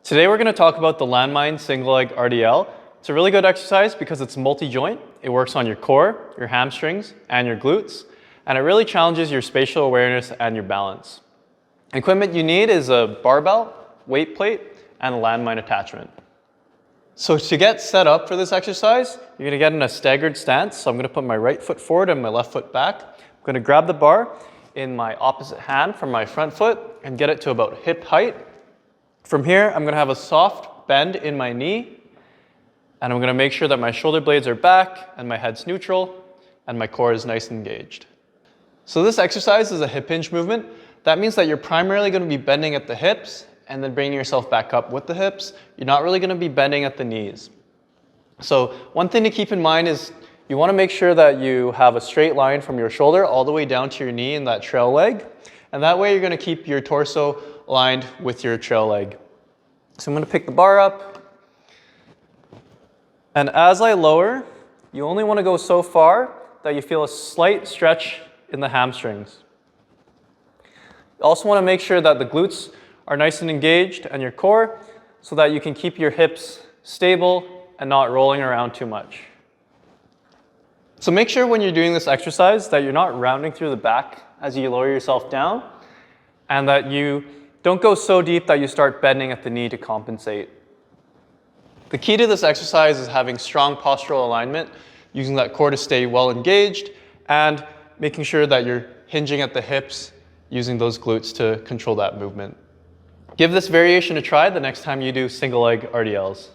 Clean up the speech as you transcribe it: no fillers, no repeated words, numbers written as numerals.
Today we're going to talk about the Landmine Single Leg RDL. It's a really good exercise because it's multi-joint. It works on your core, your hamstrings, and your glutes, and it really challenges your spatial awareness and your balance. Equipment you need is a barbell, weight plate, and a landmine attachment. So to get set up for this exercise, you're going to get in a staggered stance. So I'm going to put my right foot forward and my left foot back. I'm going to grab the bar in my opposite hand from my front foot and get it to about hip height. From here, I'm going to have a soft bend in my knee, and I'm going to make sure that my shoulder blades are back and my head's neutral and my core is nice and engaged. So this exercise is a hip hinge movement. That means that you're primarily going to be bending at the hips and then bringing yourself back up with the hips. You're not really going to be bending at the knees. So one thing to keep in mind is you want to make sure that you have a straight line from your shoulder all the way down to your knee in that trail leg. And that way you're going to keep your torso aligned with your trail leg. So I'm going to pick the bar up. And as I lower, you only want to go so far that you feel a slight stretch in the hamstrings. You also want to make sure that the glutes are nice and engaged and your core so that you can keep your hips stable and not rolling around too much. So make sure when you're doing this exercise that you're not rounding through the back as you lower yourself down, and that you don't go so deep that you start bending at the knee to compensate. The key to this exercise is having strong postural alignment, using that core to stay well engaged, and making sure that you're hinging at the hips, using those glutes to control that movement. Give this variation a try the next time you do single leg RDLs.